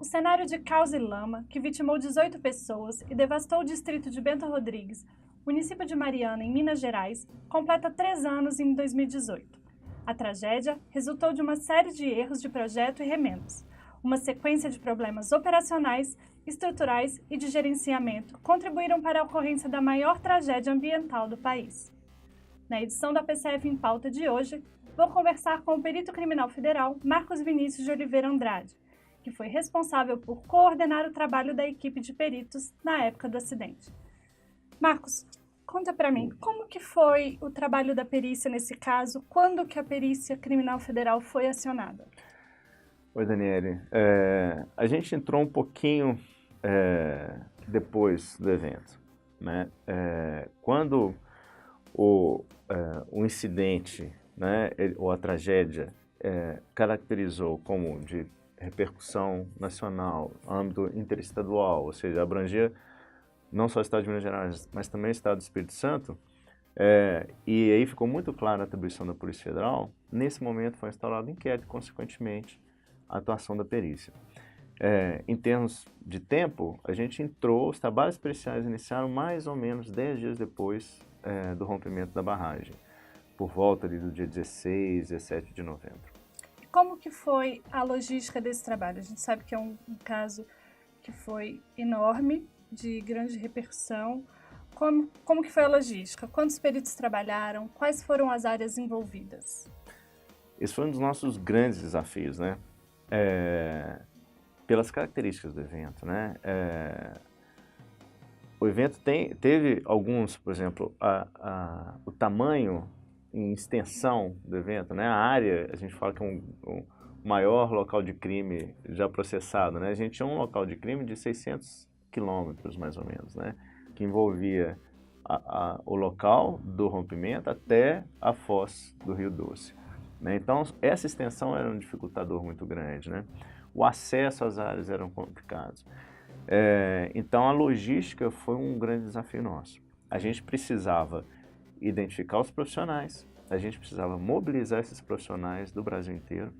O cenário de caos e lama, que vitimou 18 pessoas e devastou o distrito de Bento Rodrigues, município de Mariana, em Minas Gerais, completa 3 anos em 2018. A tragédia resultou de uma série de erros de projeto e remendos. Uma sequência de problemas operacionais, estruturais e de gerenciamento contribuíram para a ocorrência da maior tragédia ambiental do país. Na edição da PCF em Pauta de hoje, vou conversar com o perito criminal federal Marcos Vinícius de Oliveira Andrade, que foi responsável por coordenar o trabalho da equipe de peritos na época do acidente. Marcos, conta para mim, como que foi o trabalho da perícia nesse caso? Quando que a Perícia Criminal Federal foi acionada? Oi, Daniele. A gente entrou um pouquinho depois do evento, né? Quando o incidente, né, ou a tragédia caracterizou como de repercussão nacional, âmbito interestadual, ou seja, abrangia não só o Estado de Minas Gerais, mas também o Estado do Espírito Santo, e aí ficou muito clara a atribuição da Polícia Federal. Nesse momento foi instaurado inquérito, consequentemente, a atuação da perícia. Em termos de tempo, a gente entrou, os trabalhos periciais iniciaram mais ou menos 10 dias depois do rompimento da barragem, por volta ali do dia 16, 17 de novembro. Como que foi a logística desse trabalho? A gente sabe que é um caso que foi enorme, de grande repercussão. Como que foi a logística? Quantos peritos trabalharam? Quais foram as áreas envolvidas? Esse foi um dos nossos grandes desafios, né? Pelas características do evento, né? O evento teve alguns, por exemplo, o tamanho em extensão do evento, né? A área, a gente fala que é um maior local de crime já processado, né? A gente tinha um local de crime de 600 quilômetros, mais ou menos, né? Que envolvia o local do rompimento até a foz do Rio Doce, né? Então, essa extensão era um dificultador muito grande, né? O acesso às áreas eram complicados. Então, a logística foi um grande desafio nosso. A gente precisava identificar os profissionais, a gente precisava mobilizar esses profissionais do Brasil inteiro,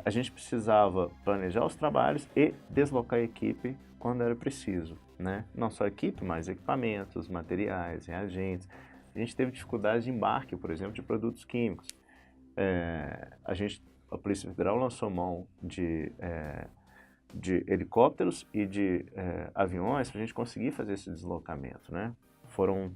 a gente precisava planejar os trabalhos e deslocar a equipe quando era preciso, né? Não só a equipe, mas equipamentos, materiais, reagentes. A gente teve dificuldades de embarque, por exemplo, de produtos químicos. A Polícia Federal lançou mão de helicópteros e de aviões para a gente conseguir fazer esse deslocamento, né? Foram,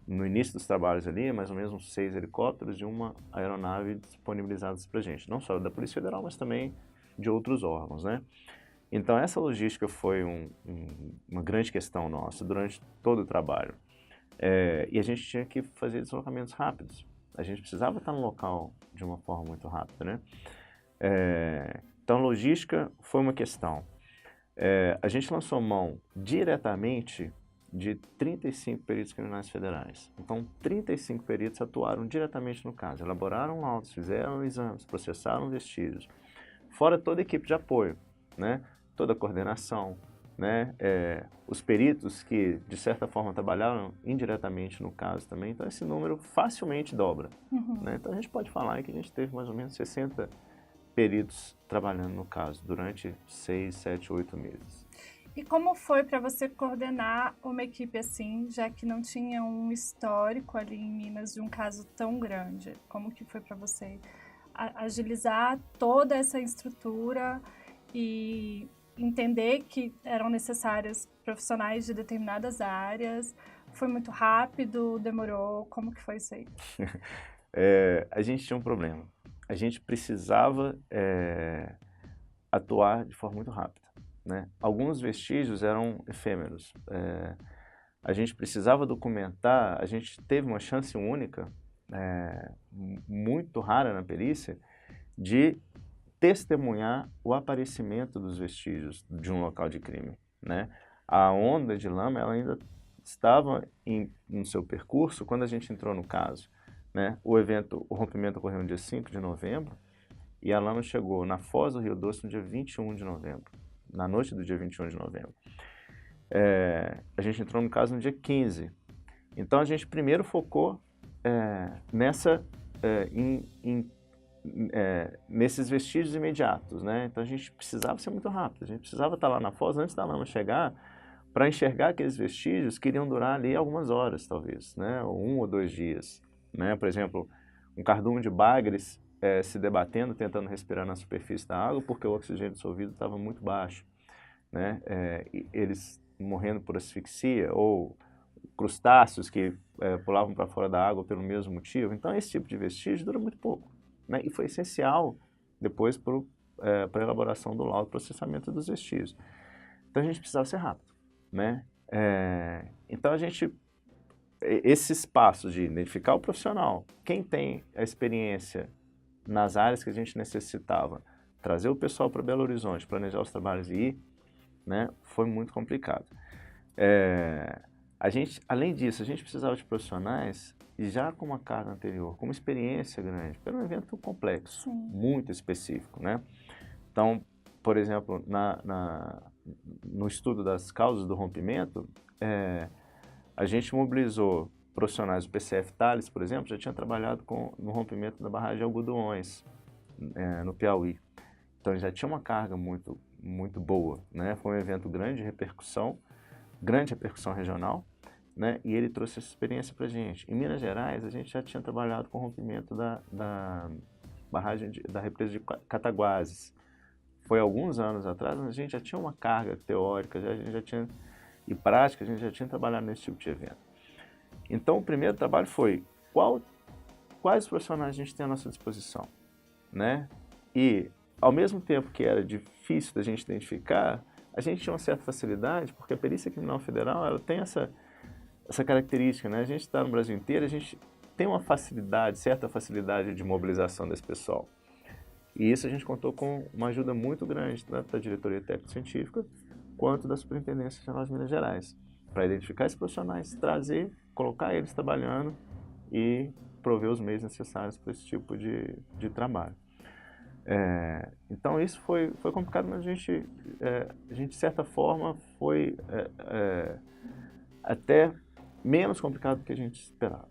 no início dos trabalhos ali, mais ou menos uns 6 helicópteros e uma aeronave disponibilizados para a gente, não só da Polícia Federal, mas também de outros órgãos, né? Então, essa logística foi uma grande questão nossa durante todo o trabalho. E a gente tinha que fazer deslocamentos rápidos. A gente precisava estar no local de uma forma muito rápida, né? Então, logística foi uma questão. A gente lançou mão diretamente de 35 peritos criminais federais. Então, 35 peritos atuaram diretamente no caso, elaboraram laudos, fizeram exames, processaram vestígios. Fora toda a equipe de apoio, né? Toda a coordenação, né? Os peritos que, de certa forma, trabalharam indiretamente no caso também. Então, esse número facilmente dobra. Né? Então, a gente pode falar que a gente teve mais ou menos 60 peritos trabalhando no caso durante 6, 7, 8 meses. E como foi para você coordenar uma equipe assim, já que não tinha um histórico ali em Minas de um caso tão grande? Como que foi para você agilizar toda essa estrutura e entender que eram necessários profissionais de determinadas áreas? Foi muito rápido? Demorou? Como que foi isso aí? A gente tinha um problema. A gente precisava atuar de forma muito rápida, né? Alguns vestígios eram efêmeros. A gente precisava documentar, a gente teve uma chance única, muito rara na perícia, de testemunhar o aparecimento dos vestígios de um local de crime, né? A onda de lama ela ainda estava no seu percurso quando a gente entrou no caso, né? O rompimento ocorreu no dia 5 de novembro e a lama chegou na foz do Rio Doce no dia 21 de novembro, na noite do dia 21 de novembro. A gente entrou no caso no dia 15. Então, a gente primeiro focou em nesses vestígios imediatos, né? Então a gente precisava ser muito rápido, a gente precisava estar lá na foz antes da lama chegar para enxergar aqueles vestígios que iriam durar ali algumas horas, talvez, né? Ou 1 ou 2 dias, né? Por exemplo, um cardume de bagres se debatendo, tentando respirar na superfície da água porque o oxigênio dissolvido estava muito baixo, né? Eles morrendo por asfixia, ou crustáceos que pulavam para fora da água pelo mesmo motivo. Então esse tipo de vestígio dura muito pouco, né? E foi essencial depois para a elaboração do laudo, processamento dos vestígios. Então a gente precisava ser rápido, né? Então esses passos de identificar o profissional, quem tem a experiência nas áreas que a gente necessitava, trazer o pessoal para Belo Horizonte, planejar os trabalhos e ir, né? Foi muito complicado. Além disso, a gente precisava de profissionais já com uma carga anterior, com uma experiência grande, porque era um evento complexo, Sim. muito específico, né? Então, por exemplo, no estudo das causas do rompimento, a gente mobilizou profissionais do PCF Thales, por exemplo, já tinha trabalhado no rompimento da barragem de Algodoões, no Piauí. Então, ele já tinha uma carga muito, muito boa, né? Foi um evento grande repercussão regional, né? E ele trouxe essa experiência para a gente. Em Minas Gerais, a gente já tinha trabalhado com o rompimento da barragem da represa de Cataguases. Foi alguns anos atrás, mas a gente já tinha uma carga teórica, a gente já tinha, e prática, a gente já tinha trabalhado nesse tipo de evento. Então, o primeiro trabalho foi quais profissionais a gente tem à nossa disposição, né? E, ao mesmo tempo que era difícil da gente identificar, a gente tinha uma certa facilidade, porque a Perícia Criminal Federal ela tem essa característica, né? A gente está no Brasil inteiro, a gente tem uma certa facilidade de mobilização desse pessoal. E isso a gente contou com uma ajuda muito grande, tanto da Diretoria Técnico-Científica, quanto da Superintendência Regional de Minas Gerais, para identificar esses profissionais, trazer, colocar eles trabalhando e prover os meios necessários para esse tipo de trabalho. Então isso foi complicado, mas a gente de certa forma foi até menos complicado do que a gente esperava.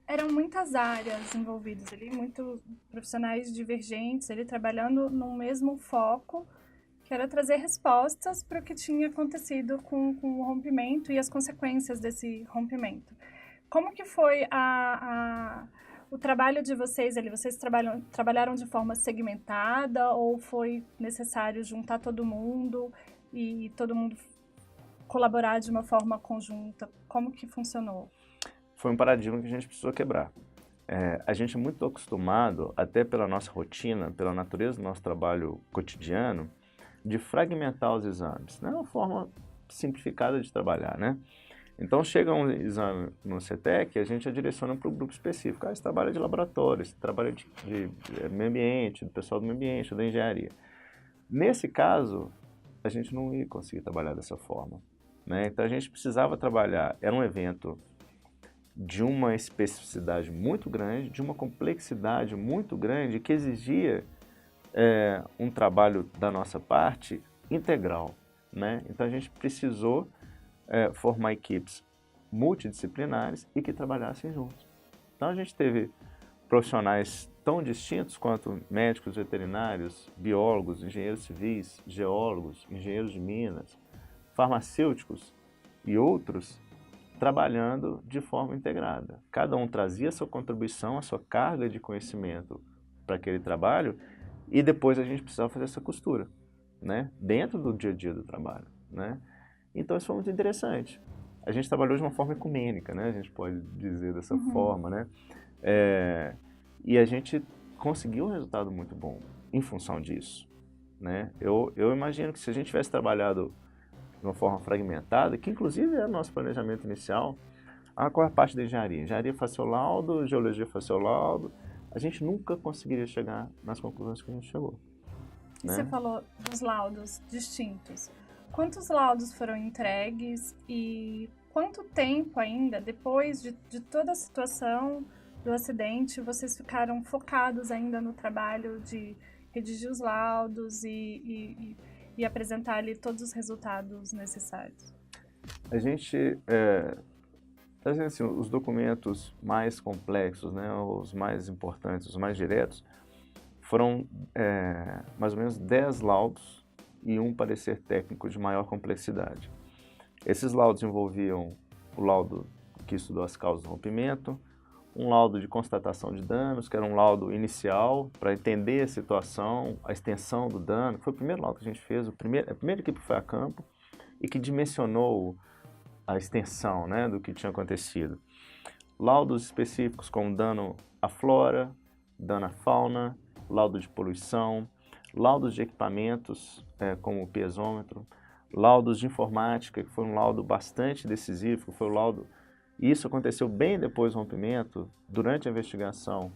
Eram muitas áreas envolvidas ali, muitos profissionais divergentes, ali trabalhando no mesmo foco, que era trazer respostas para o que tinha acontecido com o rompimento e as consequências desse rompimento. Como que foi o trabalho de vocês ali? Vocês trabalharam de forma segmentada ou foi necessário juntar todo mundo e todo mundo colaborar de uma forma conjunta? Como que funcionou? Foi um paradigma que a gente precisou quebrar. A gente é muito acostumado, até pela nossa rotina, pela natureza do nosso trabalho cotidiano, de fragmentar os exames. Não é uma forma simplificada de trabalhar, né? Então, chega um exame no CETEC, a gente direciona para um grupo específico. Esse trabalho é de laboratório, esse trabalho é de meio ambiente, do pessoal do meio ambiente, da engenharia. Nesse caso, a gente não ia conseguir trabalhar dessa forma, né? Então, a gente precisava trabalhar, era um evento de uma especificidade muito grande, de uma complexidade muito grande, que exigia um trabalho da nossa parte integral, né? Então a gente precisou formar equipes multidisciplinares e que trabalhassem juntos. Então a gente teve profissionais tão distintos quanto médicos veterinários, biólogos, engenheiros civis, geólogos, engenheiros de minas, farmacêuticos e outros, trabalhando de forma integrada. Cada um trazia a sua contribuição, a sua carga de conhecimento para aquele trabalho e depois a gente precisava fazer essa costura, né? Dentro do dia a dia do trabalho, né? Então isso foi muito interessante. A gente trabalhou de uma forma ecumênica, né? A gente pode dizer dessa forma, né? E a gente conseguiu um resultado muito bom em função disso, né? Eu imagino que se a gente tivesse trabalhado de uma forma fragmentada, que inclusive era o nosso planejamento inicial, qual é a parte da engenharia? Engenharia faz seu laudo, geologia faz seu laudo, a gente nunca conseguiria chegar nas conclusões que a gente chegou. E né? você falou dos laudos distintos. Quantos laudos foram entregues e quanto tempo ainda, depois de toda a situação do acidente, vocês ficaram focados ainda no trabalho de redigir os laudos e apresentar ali todos os resultados necessários? A gente, assim, os documentos mais complexos, né, os mais importantes, os mais diretos, foram mais ou menos 10 laudos e um parecer técnico de maior complexidade. Esses laudos envolviam o laudo que estudou as causas do rompimento, um laudo de constatação de danos, que era um laudo inicial para entender a situação, a extensão do dano, que foi o primeiro laudo que a gente fez, a primeira equipe foi a campo e que dimensionou a extensão, né, do que tinha acontecido. Laudos específicos como dano à flora, dano à fauna, laudo de poluição, laudos de equipamentos, como o piezômetro, laudos de informática, que foi um laudo bastante decisivo, foi o laudo. Isso aconteceu bem depois do rompimento, durante a investigação,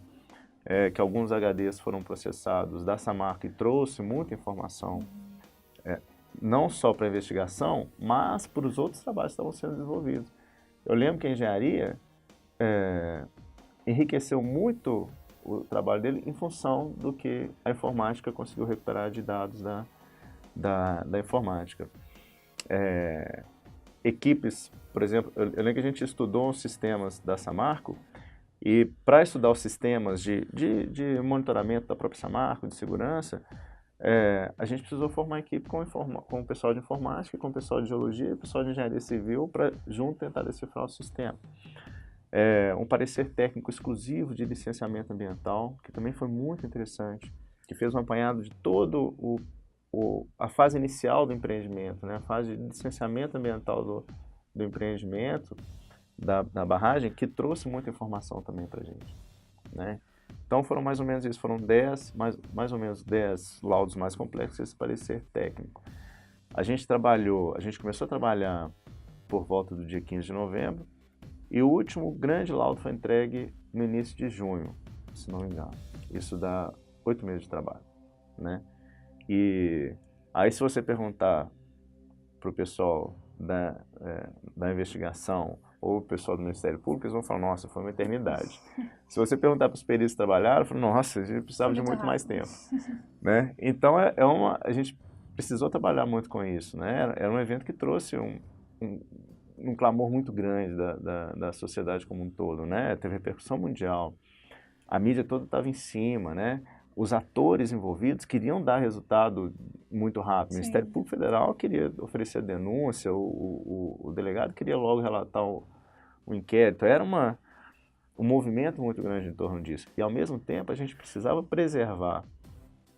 que alguns HDs foram processados da Samarco e trouxe muita informação, não só para a investigação, mas para os outros trabalhos que estavam sendo desenvolvidos. Eu lembro que a engenharia enriqueceu muito o trabalho dele em função do que a informática conseguiu recuperar de dados da informática. Equipes, por exemplo, eu lembro que a gente estudou os sistemas da Samarco e para estudar os sistemas de monitoramento da própria Samarco, de segurança, a gente precisou formar equipe com o pessoal de informática, com o pessoal de geologia e o pessoal de engenharia civil para junto tentar decifrar o sistema. Um parecer técnico exclusivo de licenciamento ambiental, que também foi muito interessante, que fez um apanhado de todo a fase inicial do empreendimento, né? A fase de licenciamento ambiental do empreendimento, da barragem, que trouxe muita informação também para a gente, né? Então foram mais ou menos isso, foram mais ou menos 10 laudos mais complexos, esse parecer técnico. A gente começou a trabalhar por volta do dia 15 de novembro, e o último grande laudo foi entregue no início de junho, se não me engano. Isso dá 8 meses de trabalho, né? E aí se você perguntar para o pessoal da investigação ou o pessoal do Ministério Público, eles vão falar, nossa, foi uma eternidade. Se você perguntar para os peritos que trabalharam, falam, nossa, a gente precisava de muito mais tempo, né? Então a gente precisou trabalhar muito com isso, né? Era um evento que trouxe um clamor muito grande da sociedade como um todo, né? Teve repercussão mundial, a mídia toda estava em cima, né? Os atores envolvidos queriam dar resultado muito rápido. O Ministério Público Federal queria oferecer denúncia, o delegado queria logo relatar o inquérito. Era um movimento muito grande em torno disso. E, ao mesmo tempo, a gente precisava preservar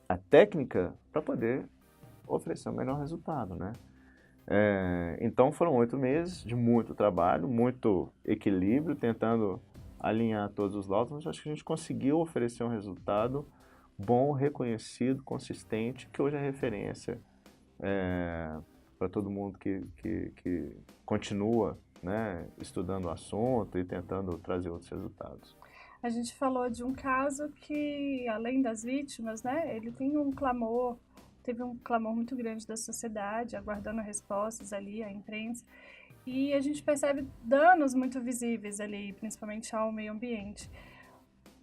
a técnica para poder oferecer o melhor resultado, né? Então, foram 8 meses de muito trabalho, muito equilíbrio, tentando alinhar todos os laudos, mas acho que a gente conseguiu oferecer um resultado bom, reconhecido, consistente, que hoje é referência para todo mundo que continua, né, estudando o assunto e tentando trazer outros resultados. A gente falou de um caso que, além das vítimas, né, ele tem teve um clamor muito grande da sociedade, aguardando respostas ali, a imprensa, e a gente percebe danos muito visíveis ali, principalmente ao meio ambiente.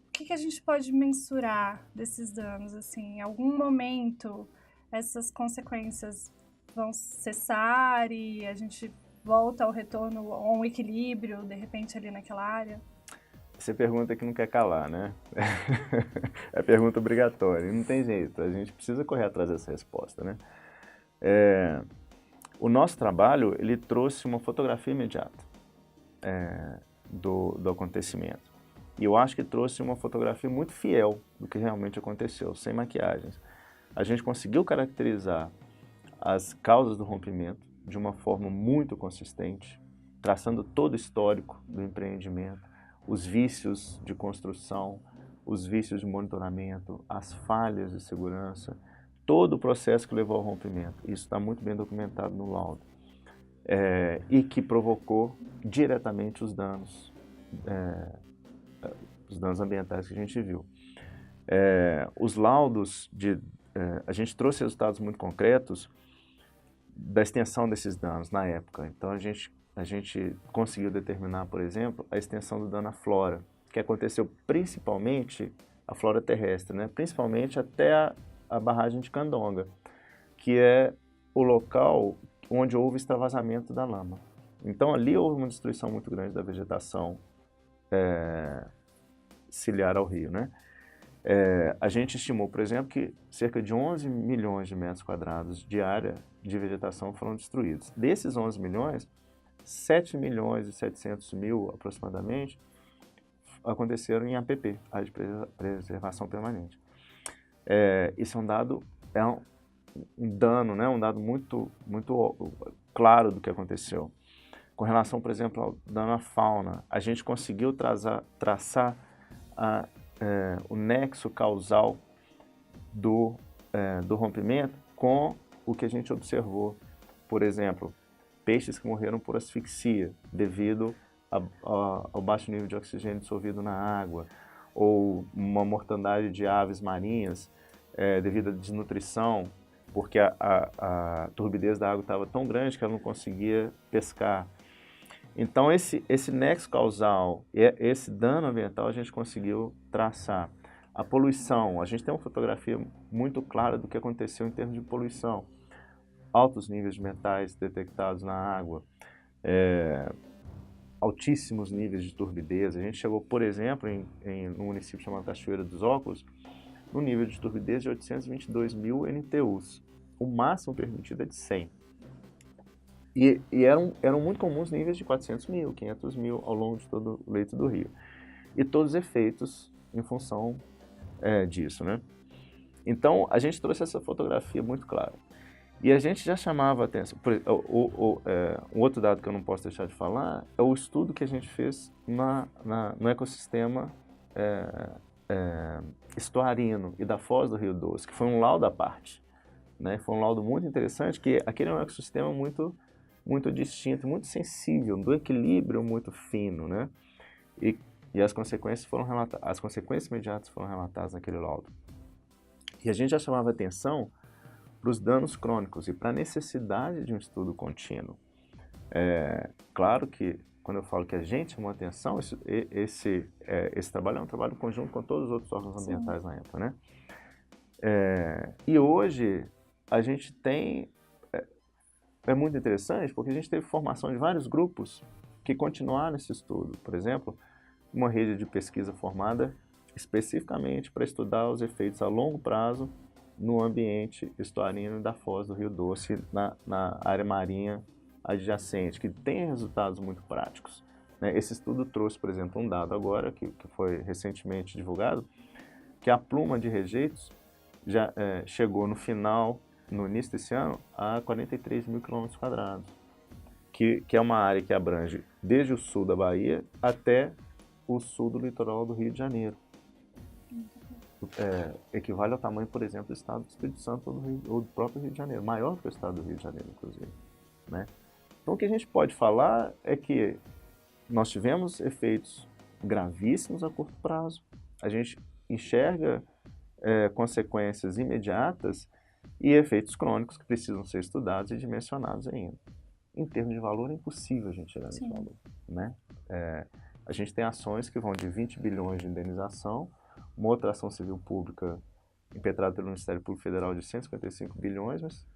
O que a gente pode mensurar desses danos? Assim, em algum momento essas consequências vão cessar e a gente volta ao retorno, a um equilíbrio, de repente, ali naquela área? Você pergunta que não quer calar, né? É pergunta obrigatória, e não tem jeito, a gente precisa correr atrás dessa resposta, né? O nosso trabalho, ele trouxe uma fotografia imediata do acontecimento. E eu acho que trouxe uma fotografia muito fiel do que realmente aconteceu, sem maquiagens. A gente conseguiu caracterizar as causas do rompimento de uma forma muito consistente, traçando todo o histórico do empreendimento, os vícios de construção, os vícios de monitoramento, as falhas de segurança, todo o processo que levou ao rompimento. Isso está muito bem documentado no laudo. E que provocou diretamente os danos ambientais que a gente viu. Os laudos, a gente trouxe resultados muito concretos da extensão desses danos na época. Então a gente conseguiu determinar, por exemplo, a extensão do dano à flora, que aconteceu principalmente a flora terrestre, né? Principalmente até a barragem de Candonga, que é o local onde houve extravasamento da lama. Então ali houve uma destruição muito grande da vegetação ciliar ao rio, né? A gente estimou, por exemplo, que cerca de 11 milhões de metros quadrados de área de vegetação foram destruídos. Desses 11 milhões, 7 milhões e 700 mil aproximadamente aconteceram em APP, Área de Preservação Permanente. Isso é um dado, um dano, né? Um dado muito claro do que aconteceu. Com relação, por exemplo, ao dano à fauna, a gente conseguiu traçar o nexo causal do rompimento com o que a gente observou. Por exemplo, peixes que morreram por asfixia devido ao baixo nível de oxigênio dissolvido na água, ou uma mortandade de aves marinhas devido à desnutrição, porque a turbidez da água estava tão grande que ela não conseguia pescar. Então, esse nexo causal, esse dano ambiental, a gente conseguiu traçar. A poluição, a gente tem uma fotografia muito clara do que aconteceu em termos de poluição. Altos níveis de metais detectados na água, altíssimos níveis de turbidez. A gente chegou, por exemplo, num município chamado Cachoeira dos Óculos, no nível de turbidez de 822 mil NTUs. O máximo permitido é de 100. E eram muito comuns níveis de 400 mil, 500 mil ao longo de todo o leito do rio. E todos os efeitos em função disso, né? Então, a gente trouxe essa fotografia muito clara. E a gente já chamava a atenção. Um outro dado que eu não posso deixar de falar é o estudo que a gente fez no ecossistema estuarino e da foz do Rio Doce, que foi um laudo à parte, né? Foi um laudo muito interessante, que aquele é um ecossistema muito distinto, muito sensível, do equilíbrio muito fino, né? E as consequências as consequências imediatas foram relatadas naquele laudo. E a gente já chamava atenção para os danos crônicos e para a necessidade de um estudo contínuo. Claro que, quando eu falo que a gente chamou atenção, esse trabalho é um trabalho conjunto com todos os outros órgãos ambientais na época, né? E hoje a gente tem... É muito interessante porque a gente teve formação de vários grupos que continuaram esse estudo. Por exemplo, uma rede de pesquisa formada especificamente para estudar os efeitos a longo prazo no ambiente estuarino da foz do Rio Doce, na área marinha adjacente, que tem resultados muito práticos, né? Esse estudo trouxe, por exemplo, um dado agora, que foi recentemente divulgado, que a pluma de rejeitos já chegou no início desse ano, a 43 mil quilômetros quadrados, que é uma área que abrange desde o sul da Bahia até o sul do litoral do Rio de Janeiro. Equivale ao tamanho, por exemplo, do estado do Espírito Santo ou do próprio Rio de Janeiro, maior que o estado do Rio de Janeiro, inclusive, né? Então, o que a gente pode falar é que nós tivemos efeitos gravíssimos a curto prazo, a gente enxerga consequências imediatas e efeitos crônicos que precisam ser estudados e dimensionados ainda. Em termos de valor, é impossível a gente chegar nesse valor, né? A gente tem ações que vão de 20 bilhões de indenização, uma outra ação civil pública impetrada pelo Ministério Público Federal de 155 bilhões, mas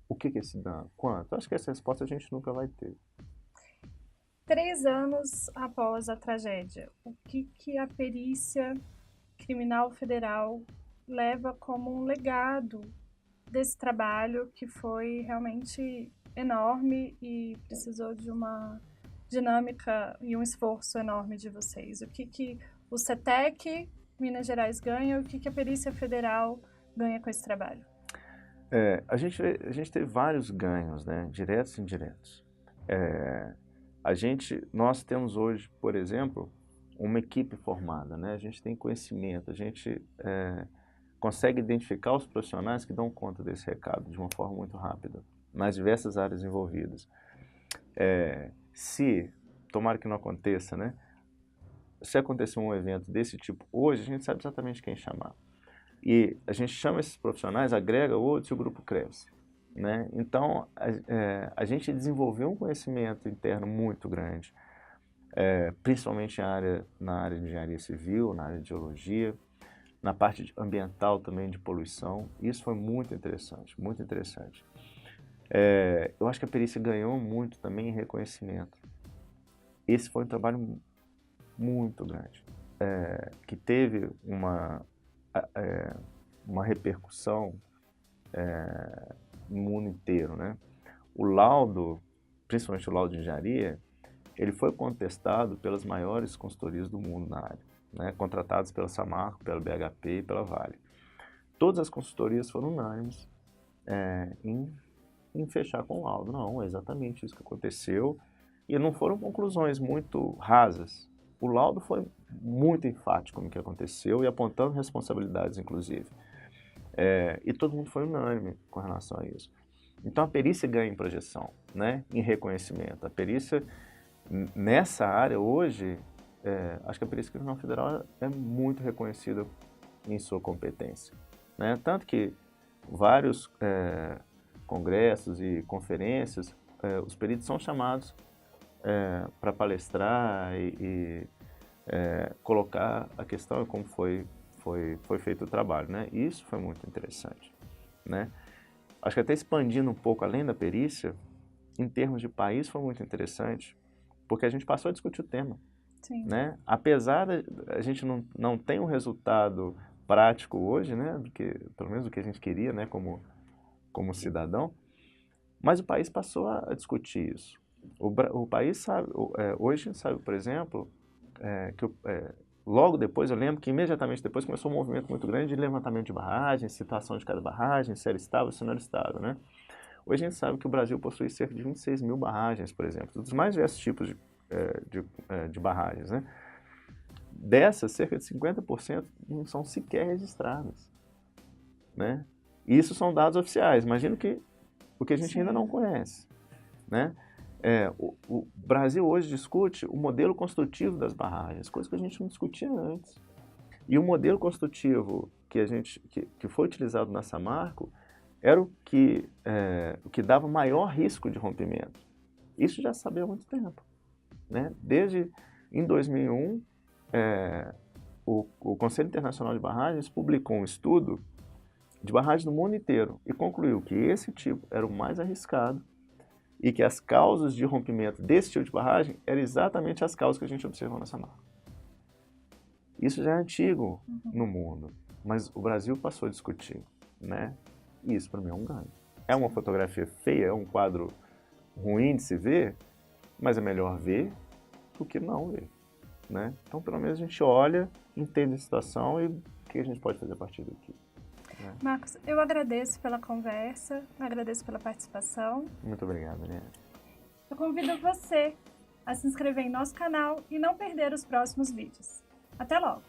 o que é esse dano? Quanto? Eu acho que essa resposta a gente nunca vai ter. 3 anos após a tragédia, o que a perícia criminal federal leva como um legado desse trabalho que foi realmente enorme e precisou de uma dinâmica e um esforço enorme de vocês? O que o CETEC, Minas Gerais, ganha e o que a Perícia Federal ganha com esse trabalho? A gente teve vários ganhos, né, diretos e indiretos. Nós temos hoje, por exemplo, uma equipe formada, né? A gente tem conhecimento, a gente consegue identificar os profissionais que dão conta desse recado de uma forma muito rápida, nas diversas áreas envolvidas. Tomara que não aconteça, né? Se acontecer um evento desse tipo hoje, a gente sabe exatamente quem chamar. E a gente chama esses profissionais, agrega outros e o grupo cresce, né? Então, a gente desenvolveu um conhecimento interno muito grande, principalmente na área de engenharia civil, na área de geologia, na parte ambiental também de poluição. Isso foi muito interessante, muito interessante. Eu acho que a perícia ganhou muito também em reconhecimento. Esse foi um trabalho muito grande, que teve uma uma repercussão no mundo inteiro, né? O laudo, principalmente o laudo de engenharia, ele foi contestado pelas maiores consultorias do mundo na área, né? Contratadas pela Samarco, pela BHP e pela Vale. Todas as consultorias foram unânimes em fechar com o laudo. Não, é exatamente isso que aconteceu. E não foram conclusões muito rasas. O laudo foi muito enfático no que aconteceu e apontando responsabilidades, inclusive. E todo mundo foi unânime com relação a isso. Então a perícia ganha em projeção, né? Em reconhecimento. A perícia, nessa área hoje, acho que a Perícia Criminal Federal é muito reconhecida em sua competência, né? Tanto que vários congressos e conferências, os peritos são chamados para palestrar e colocar a questão como foi feito o trabalho, né? E isso foi muito interessante, né? Acho que até expandindo um pouco além da perícia, em termos de país foi muito interessante, porque a gente passou a discutir o tema, Sim. né? Apesar de a gente não ter um resultado prático hoje, né? Pelo menos do que a gente queria, né? Como cidadão, mas o país passou a discutir isso. O país sabe, hoje a gente sabe, por exemplo, que logo depois, eu lembro que imediatamente depois começou um movimento muito grande de levantamento de barragens, situação de cada barragem, se era estável, se não era estável, né? Hoje a gente sabe que o Brasil possui cerca de 26 mil barragens, por exemplo, dos mais diversos tipos de barragens, né? Dessas, cerca de 50% não são sequer registradas, né? E isso são dados oficiais. Imagino que o que a gente ainda não conhece, né? O Brasil hoje discute o modelo construtivo das barragens, coisa que a gente não discutia antes. E o modelo construtivo que foi utilizado na Samarco era o que dava maior risco de rompimento. Isso já se sabia há muito tempo, né? Desde em 2001, o Conselho Internacional de Barragens publicou um estudo de barragens no mundo inteiro e concluiu que esse tipo era o mais arriscado e que as causas de rompimento desse tipo de barragem eram exatamente as causas que a gente observou na Samarco. Isso já é antigo no mundo, mas o Brasil passou a discutir, né? E isso para mim é um ganho. É uma fotografia feia, é um quadro ruim de se ver, mas é melhor ver do que não ver, né? Então pelo menos a gente olha, entende a situação e o que a gente pode fazer a partir daqui. Marcos, eu agradeço pela conversa, agradeço pela participação. Muito obrigado, Eliane. Eu convido você a se inscrever em nosso canal e não perder os próximos vídeos. Até logo!